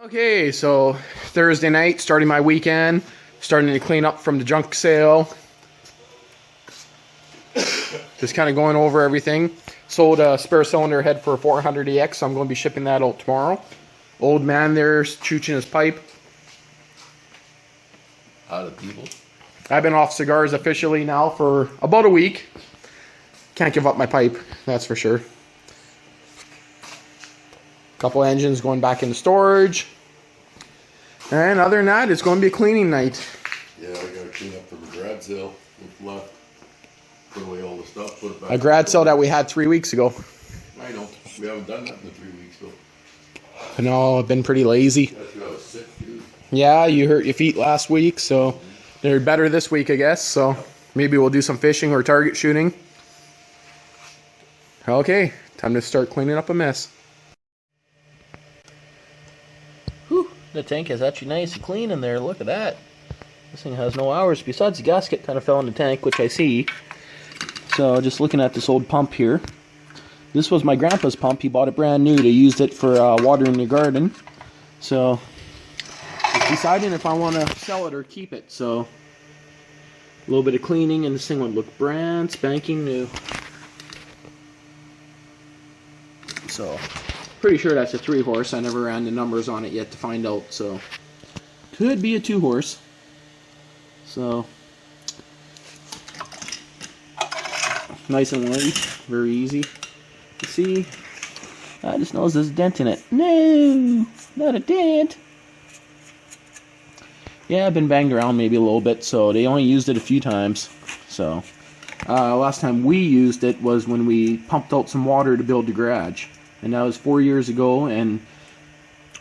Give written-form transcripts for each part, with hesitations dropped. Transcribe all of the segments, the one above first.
Okay, so Thursday night, starting my weekend, starting to clean up from the junk sale. Just kind of going over everything. Sold a spare cylinder head for a 400EX, so I'm going to be shipping that out tomorrow. Old man there's chooching his pipe. How do people? I've been off cigars officially now for about a week. Can't give up my pipe, that's for sure. Couple engines going back into storage. And other than that, it's going to be a cleaning night. Yeah, I got to clean up from the garage sale. What's left. Put away all the stuff. Put it back. A garage sale that we had 3 weeks ago. I know. We haven't done that in the 3 weeks, though. No, I've been pretty lazy. That's why I was sick, dude. Yeah, you hurt your feet last week, so they're better this week, I guess. So maybe we'll do some fishing or target shooting. Okay, time to start cleaning up a mess. Whew, the tank is actually nice and clean in there. Look at that. This thing has no hours. Besides, the gasket kind of fell in the tank, which I see. So just looking at this old pump here. This was my grandpa's pump. He bought it brand new. They used it for watering the garden. So just deciding if I want to sell it or keep it. So a little bit of cleaning and this thing would look brand spanking new. So pretty sure that's a 3-horse. I never ran the numbers on it yet to find out. So could be a 2-horse. So nice and light, very easy to see. I just noticed there's a dent in it. No, not a dent. Yeah, I've been banged around maybe a little bit, so they only used it a few times. So last time we used it was when we pumped out some water to build the garage, and that was 4 years ago. And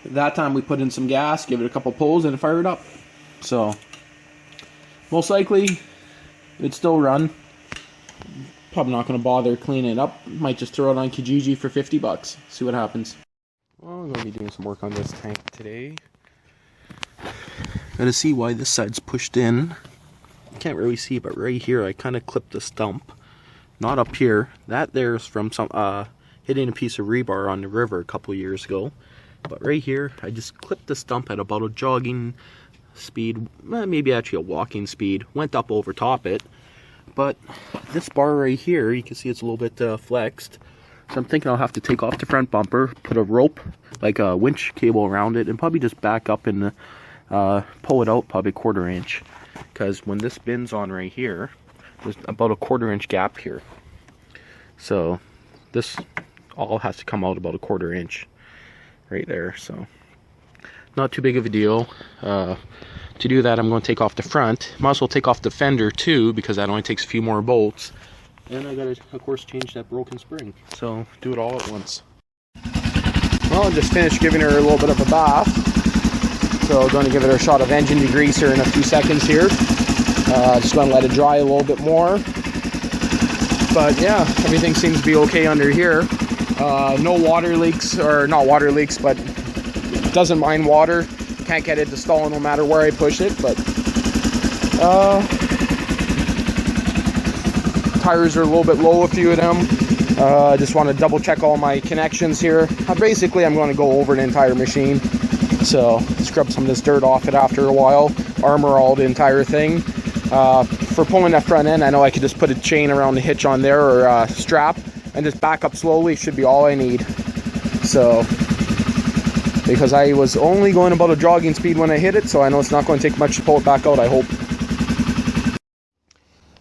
that time we put in some gas, give it a couple pulls, and it fired up. So most likely it'd still run. Probably not going to bother cleaning it up. Might just throw it on Kijiji for 50 bucks. See what happens. Well, I'm going to be doing some work on this tank today. Gotta see why this side's pushed in. Can't really see, but right here I kind of clipped the stump. Not up here. That there's from some hitting a piece of rebar on the river a couple years ago. But right here, I just clipped the stump at about a jogging speed, maybe actually a walking speed. Went up over top it. But this bar right here, you can see it's a little bit flexed. So I'm thinking I'll have to take off the front bumper, put a rope, like a winch cable around it, and probably just back up and pull it out probably 1/4 inch. Because when this bin's on right here, there's about a 1/4 inch gap here. So this all has to come out about a 1/4 inch right there. So not too big of a deal. To do that, I'm going to take off the front. Might as well take off the fender too, because that only takes a few more bolts. And I gotta, of course, change that broken spring. So do it all at once. Well, I just finished giving her a little bit of a bath. So I'm going to give it a shot of engine degreaser in a few seconds here. Just going to let it dry a little bit more. But yeah, everything seems to be okay under here. No water leaks, or not water leaks, but doesn't mind water. Can't get it to stall no matter where I push it, but tires are a little bit low, a few of them. I just want to double check all my connections here. Basically, I'm going to go over the entire machine. So scrub some of this dirt off it after a while, armor all the entire thing. For pulling that front end, I know I could just put a chain around the hitch on there, or a strap, and just back up slowly. Should be all I need. So because I was only going about a jogging speed when I hit it, so I know it's not going to take much to pull it back out, I hope.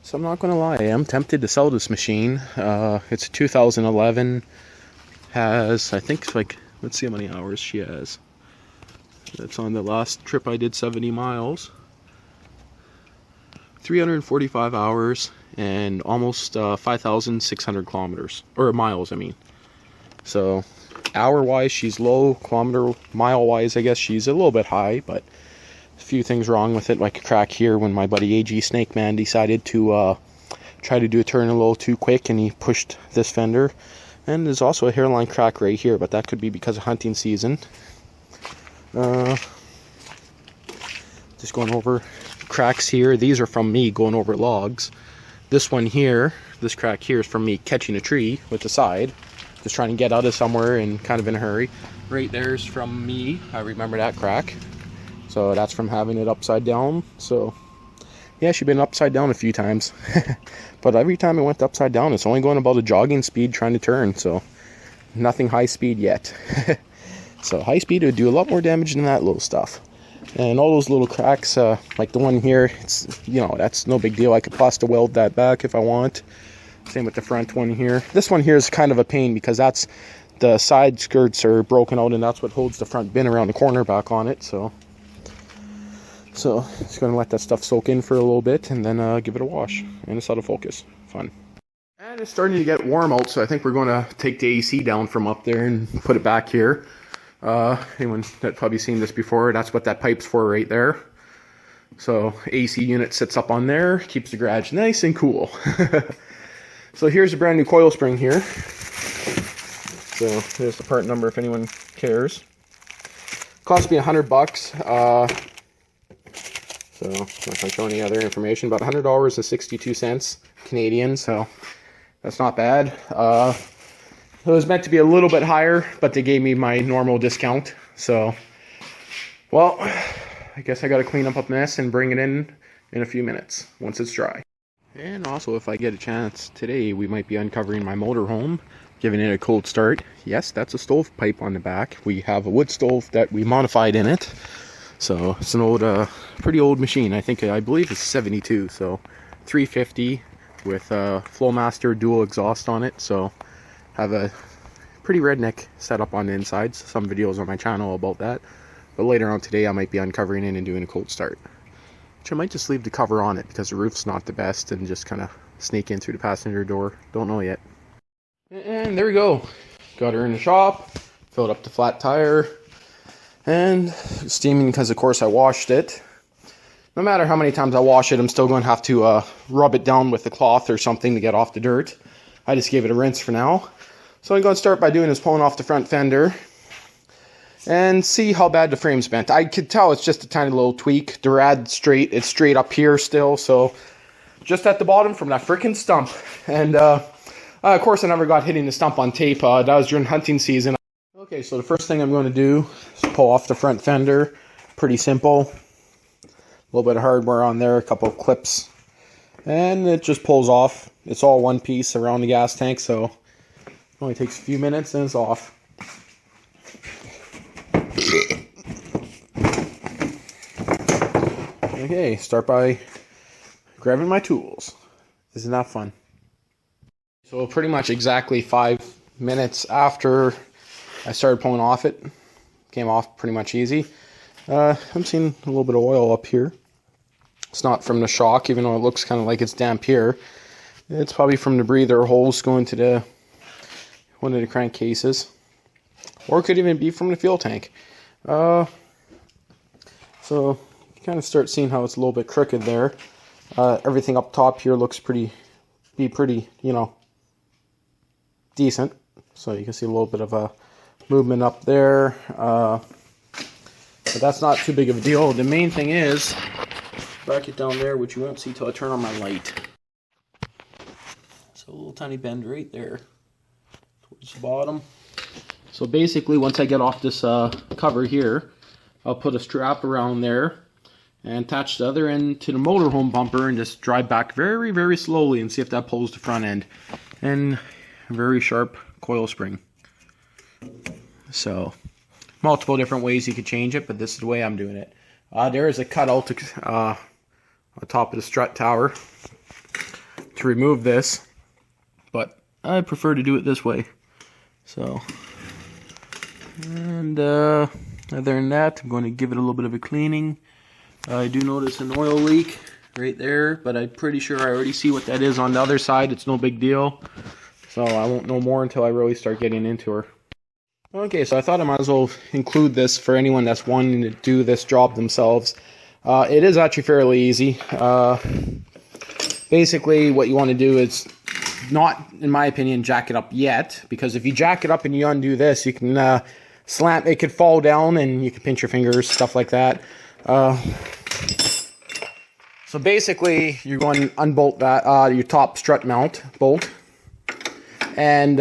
So I'm not going to lie, I am tempted to sell this machine. It's a 2011, has, I think it's like, let's see how many hours she has. That's on the last trip I did, 70 miles. 345 hours and almost 5,600 kilometers, or miles, I mean. So hour-wise, she's low. Mile-wise, I guess she's a little bit high, but a few things wrong with it, like a crack here when my buddy AG Snake Man decided to try to do a turn a little too quick, and he pushed this fender. And there's also a hairline crack right here, but that could be because of hunting season. Just going over cracks here. These are from me going over logs. This one here, this crack here, is from me catching a tree with the side. Just trying to get out of somewhere and kind of in a hurry. Right there's from me. I remember that crack. So that's from having it upside down. So yeah, she's been upside down a few times. But every time it went upside down, it's only going about a jogging speed trying to turn. So nothing high speed yet. So high speed would do a lot more damage than that little stuff. And all those little cracks, like the one here, it's, you know, that's no big deal. I could pasta weld that back if I want. Same with the front one here. This one here is kind of a pain because that's the side skirts are broken out, and that's what holds the front bin around the corner back on it. So just going to let that stuff soak in for a little bit and then give it a wash. And it's out of focus. Fun. And it's starting to get warm out, so I think we're going to take the AC down from up there and put it back here. Anyone that probably seen this before, that's what that pipe's for right there. So AC unit sits up on there, keeps the garage nice and cool. So here's a brand new coil spring here. So there's the part number if anyone cares. Cost me $100. So I'm not going to show any other information, but $100.62 Canadian. So that's not bad. It was meant to be a little bit higher, but they gave me my normal discount. So, well, I guess I got to clean up a mess and bring it in a few minutes once it's dry. And also, if I get a chance today, we might be uncovering my motorhome, giving it a cold start. Yes, that's a stovepipe on the back. We have a wood stove that we modified in it. So it's an old, pretty old machine. I believe it's 72. So 350 with Flowmaster dual exhaust on it. So have a pretty redneck setup on the inside. Some videos on my channel about that. But later on today I might be uncovering it and doing a cold start. Which I might just leave the cover on it because the roof's not the best and just kind of sneak in through the passenger door. Don't know yet. And there we go. Got her in the shop. Filled up the flat tire. And steaming because of course I washed it. No matter how many times I wash it, I'm still going to have to rub it down with a cloth or something to get off the dirt. I just gave it a rinse for now. So I'm going to start by doing is pulling off the front fender and see how bad the frame's bent. I could tell it's just a tiny little tweak. The rad straight, it's straight up here still, so just at the bottom from that freaking stump. And of course I never got hitting the stump on tape. That was during hunting season. Okay, so the first thing I'm going to do is pull off the front fender. Pretty simple. A little bit of hardware on there, a couple of clips. And it just pulls off. It's all one piece around the gas tank, so it only takes a few minutes and it's off. Okay, start by grabbing my tools. Isn't that fun? So pretty much exactly 5 minutes after I started pulling off it, came off pretty much easy. I'm seeing a little bit of oil up here. It's not from the shock, even though it looks kind of like it's damp here. It's probably from the breather holes going to one of the crankcases. Or it could even be from the fuel tank. So you kind of start seeing how it's a little bit crooked there. Everything up top here looks pretty, you know, decent. So you can see a little bit of a movement up there. But that's not too big of a deal. The main thing is, bracket down there, which you won't see till I turn on my light. So a little tiny bend right there towards the bottom. So basically once I get off this cover here, I'll put a strap around there and attach the other end to the motorhome bumper and just drive back very, very slowly and see if that pulls the front end. And a very sharp coil spring. So multiple different ways you could change it, but this is the way I'm doing it. There is a cutout on top of the strut tower to remove this, but I prefer to do it this way. So, and other than that, I'm going to give it a little bit of a cleaning. I do notice an oil leak right there, but I'm pretty sure I already see what that is on the other side. It's no big deal, so I won't know more until I really start getting into her. Okay, so I thought I might as well include this for anyone that's wanting to do this job themselves. It is actually fairly easy. Basically, what you want to do is not, in my opinion, jack it up yet, because if you jack it up and you undo this, you can slam, it could fall down and you can pinch your fingers, stuff like that. So basically, you're going to unbolt that your top strut mount bolt, And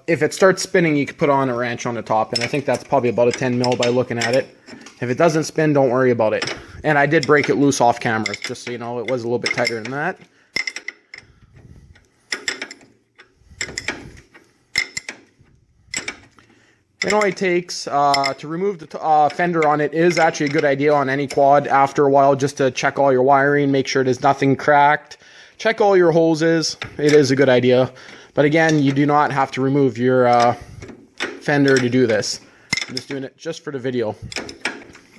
if it starts spinning, you can put on a wrench on the top, and I think that's probably about a 10 mil by looking at it. If it doesn't spin, don't worry about it. And I did break it loose off camera, just so you know, it was a little bit tighter than that. It only takes, to remove the fender on it is actually a good idea on any quad after a while, just to check all your wiring, make sure there's nothing cracked. Check all your hoses. It is a good idea. But again, you do not have to remove your fender to do this. I'm just doing it just for the video.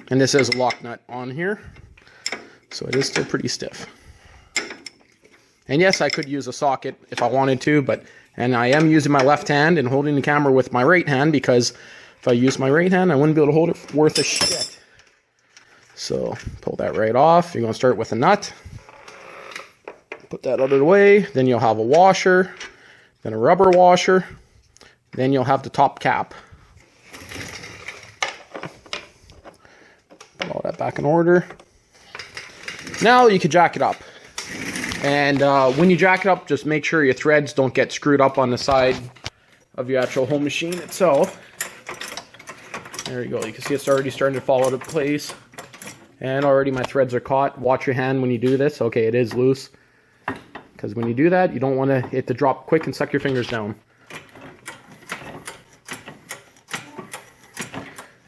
And this is a lock nut on here, so it is still pretty stiff. And yes, I could use a socket if I wanted to, and I am using my left hand and holding the camera with my right hand, because if I use my right hand, I wouldn't be able to hold it worth a shit. So pull that right off. You're going to start with a nut. Put that out of the way. Then you'll have a washer, then a rubber washer, then you'll have the top cap. Put all that back in order. Now you can jack it up. And when you jack it up, just make sure your threads don't get screwed up on the side of your actual home machine itself. There you go. You can see it's already starting to fall out of place. And already my threads are caught. Watch your hand when you do this. Okay, it is loose. Because when you do that, you don't want it to drop quick and suck your fingers down.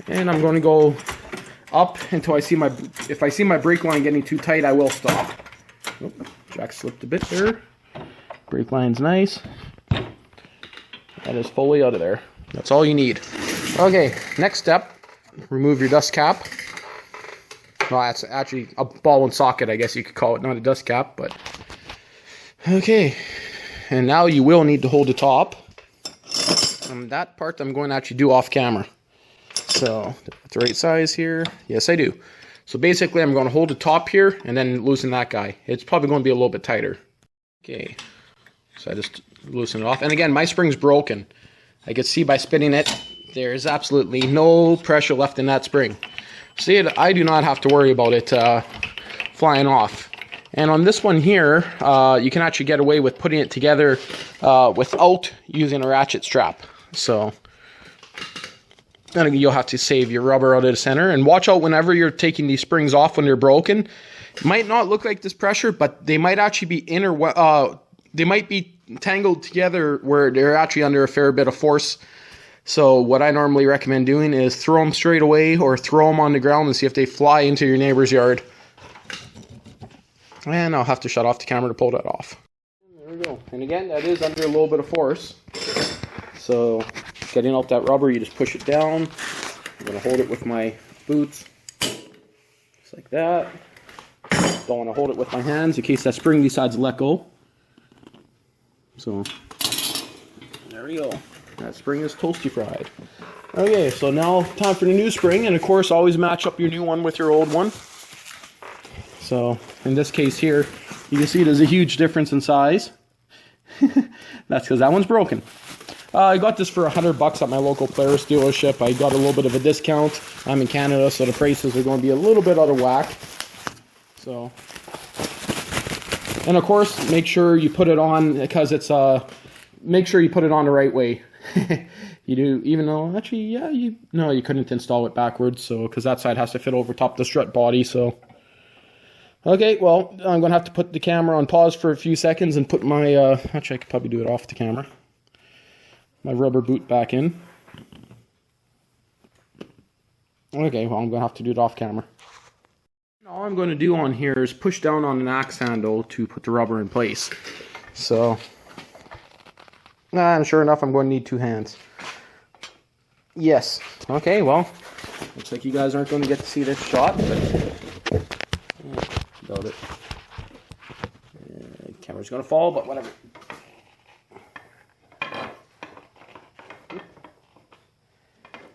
And I'm going to go up until I see if I see my brake line getting too tight, I will stop. Oop, jack slipped a bit there. Brake line's nice. That is fully out of there. That's all you need. Okay, next step, remove your dust cap. Well, that's actually a ball and socket, I guess you could call it, not a dust cap, but okay. And now you will need to hold the top. And that part I'm going to actually do off camera. So, the right size here. Yes, I do. So basically, I'm going to hold the top here and then loosen that guy. It's probably going to be a little bit tighter. Okay. So I just loosen it off. And again, my spring's broken. I can see by spinning it, there's absolutely no pressure left in that spring. See, I do not have to worry about it flying off. And on this one here, you can actually get away with putting it together without using a ratchet strap. So you'll have to save your rubber out of the center. And watch out whenever you're taking these springs off when they're broken. It might not look like this pressure, but they might actually be they might be tangled together where they're actually under a fair bit of force. So what I normally recommend doing is throw them straight away or throw them on the ground and see if they fly into your neighbor's yard. And I'll have to shut off the camera to pull that off. There we go. And again, that is under a little bit of force. So getting out that rubber, you just push it down. I'm going to hold it with my boots. Just like that. Don't want to hold it with my hands in case that spring decides to let go. So there we go. That spring is toasty fried. Okay, so now time for the new spring, and of course always match up your new one with your old one. So in this case here, you can see there's a huge difference in size. That's because that one's broken. I got this for $100 at my local Polaris dealership. I got a little bit of a discount. I'm in Canada, so the prices are going to be a little bit out of whack. So, and of course, make sure you put it on, because it's make sure you put it on the right way. You do, even though actually, yeah, you couldn't install it backwards, so because that side has to fit over top the strut body. So, okay, well, I'm gonna have to put the camera on pause for a few seconds and put my actually I could probably do it off the camera. My rubber boot back in. Okay, well, I'm gonna have to do it off camera. All I'm going to do on here is push down on an axe handle to put the rubber in place. So, and sure enough, I'm going to need two hands. Yes. Okay, well, looks like you guys aren't going to get to see this shot, but doubt it. Camera's going to fall, but whatever.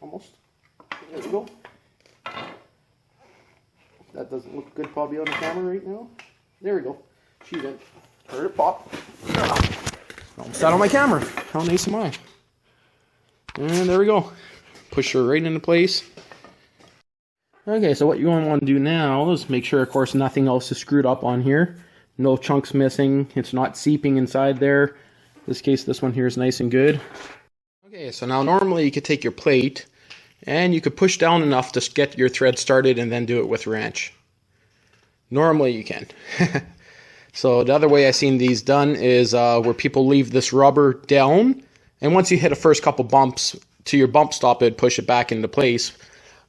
Almost. There we go. That doesn't look good probably on the camera right now. There we go. She's in. Heard it pop. Almost out on my camera. How nice am I? And there we go. Push her right into place. Okay, so what you're going to want to do now is make sure, of course, nothing else is screwed up on here. No chunks missing. It's not seeping inside there. this case, this one here is nice and good. Okay, so now normally you could take your plate and you could push down enough to get your thread started and then do it with a wrench. Normally you can. So the other way I've seen these done is where people leave this rubber down, and once you hit a first couple bumps to your bump stop, it'd push it back into place.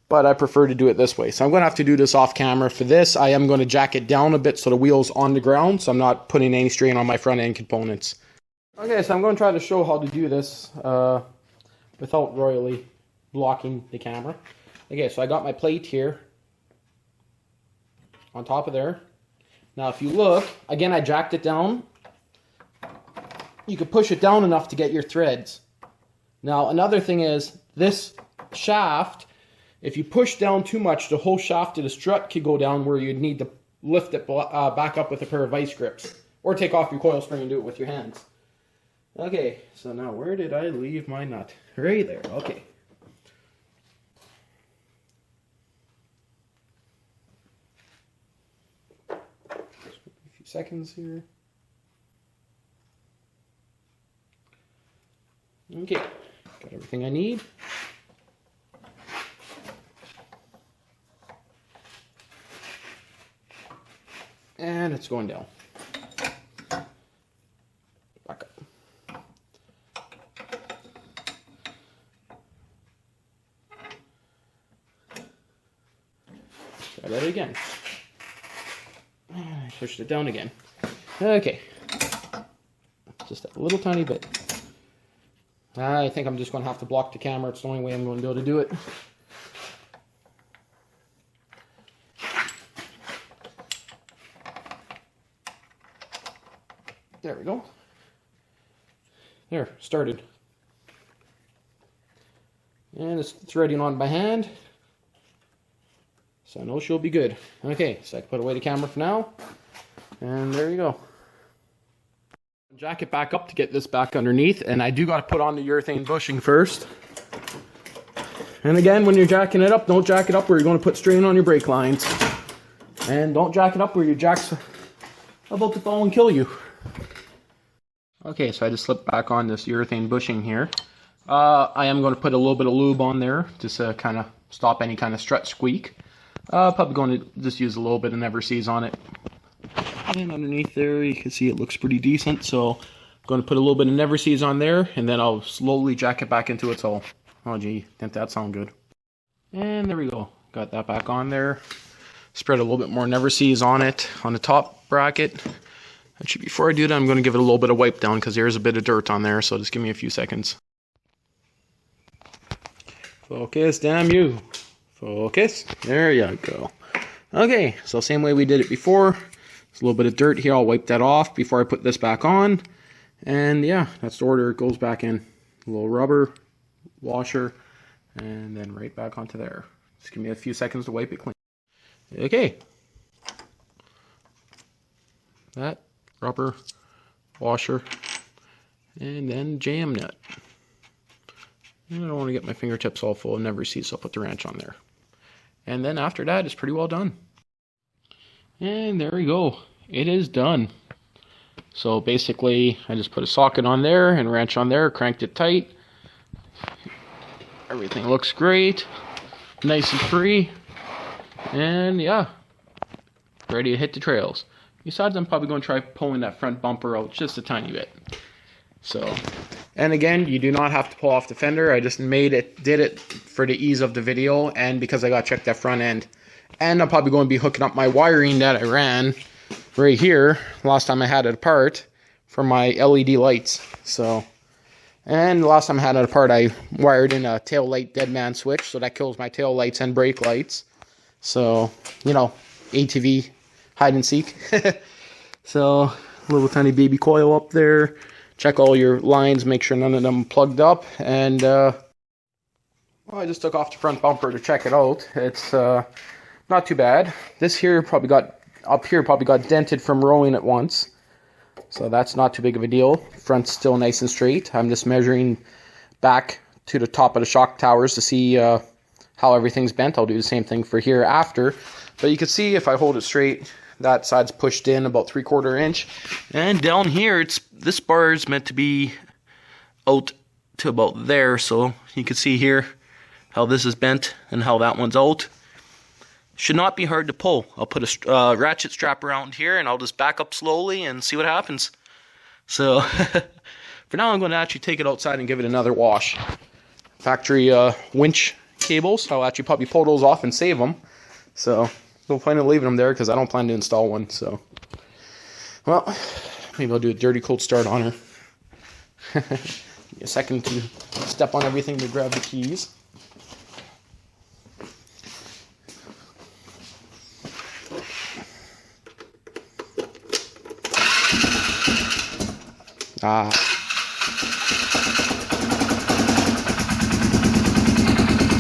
But I prefer to do it this way. So I'm going to have to do this off camera. For this, I am going to jack it down a bit so the wheel's on the ground, so I'm not putting any strain on my front end components. Okay, so I'm going to try to show how to do this without royally blocking the camera. Okay, so I got my plate here on top of there. Now if you look, again I jacked it down. You could push it down enough to get your threads. Now another thing is, this shaft, if you push down too much, the whole shaft of the strut could go down where you'd need to lift it back up with a pair of vice grips. Or take off your coil spring and do it with your hands. Okay, so now where did I leave my nut? Right there, okay. A few seconds here. Okay, got everything I need. And it's going down. Back up. Try that again. I pushed it down again. Okay. Just a little tiny bit. I think I'm just going to have to block the camera. It's the only way I'm going to be able to do it. There we go. There, started. And it's threading on by hand. So I know she'll be good. Okay, so I can put away the camera for now. And there you go. Jack it back up to get this back underneath. And I do got to put on the urethane bushing first. And again, when you're jacking it up, don't jack it up where you're going to put strain on your brake lines. And don't jack it up where your jack's about to fall and kill you. Okay, so I just slipped back on this urethane bushing here. I am going to put a little bit of lube on there just to kind of stop any kind of strut squeak. Probably going to just use a little bit of Never Seas on it. And underneath there, you can see it looks pretty decent. So I'm going to put a little bit of Never Seas on there, and then I'll slowly jack it back into its hole. Oh gee, didn't that sound good? And there we go. Got that back on there. Spread a little bit more Never Seas on it, on the top bracket. Actually, before I do that, I'm going to give it a little bit of wipe down because there's a bit of dirt on there, so just give me a few seconds. Focus, damn you. Focus. There you go. Okay, so same way we did it before. There's a little bit of dirt here. I'll wipe that off before I put this back on. And yeah, that's the order it goes back in. A little rubber, washer, and then right back onto there. Just give me a few seconds to wipe it clean. Okay. That. Rubber, washer, and then jam nut. And I don't want to get my fingertips all full of Never Seas, so I'll put the wrench on there. And then after that, it's pretty well done. And there we go. It is done. So basically, I just put a socket on there and a wrench on there, cranked it tight. Everything looks great. Nice and free. And yeah, ready to hit the trails. Besides, I'm probably going to try pulling that front bumper out just a tiny bit. So, and again, you do not have to pull off the fender. I just did it for the ease of the video and because I got to check that front end. And I'm probably going to be hooking up my wiring that I ran right here last time I had it apart for my LED lights. So, and the last time I had it apart, I wired in a tail light dead man switch, so that kills my tail lights and brake lights. So, you know, ATV hide and seek. So, little tiny baby coil up there. Check all your lines, make sure none of them plugged up. And, well, I just took off the front bumper to check it out. It's not too bad. This here probably got dented from rolling it once. So that's not too big of a deal. Front's still nice and straight. I'm just measuring back to the top of the shock towers to see how everything's bent. I'll do the same thing for here after. But you can see if I hold it straight, That side's pushed in about 3/4 inch. And down here, this bar is meant to be out to about there, so you can see here how this is bent and how that one's out. Should not be hard to pull. I'll put a ratchet strap around here and I'll just back up slowly and see what happens. So for now I'm going to actually take it outside and give it another wash. Factory winch cables, I'll actually probably pull those off and save them. So no point in leaving them there because I don't plan to install one. So, well, maybe I'll do a dirty cold start on her. A second to step on everything to grab the keys. It's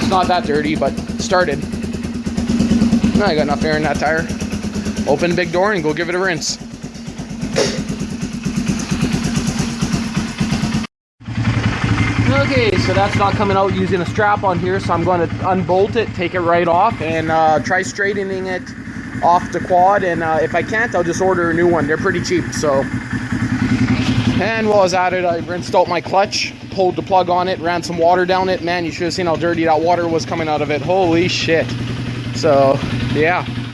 not that dirty, but it started. I got enough air in that tire. Open big door and go give it a rinse. Okay, so that's not coming out using a strap on here, so I'm going to unbolt it, take it right off, and try straightening it off the quad. And if I can't, I'll just order a new one. They're pretty cheap, so. And while I was at it, I rinsed out my clutch, pulled the plug on it, ran some water down it. Man, you should have seen how dirty that water was coming out of it. Holy shit. So, yeah.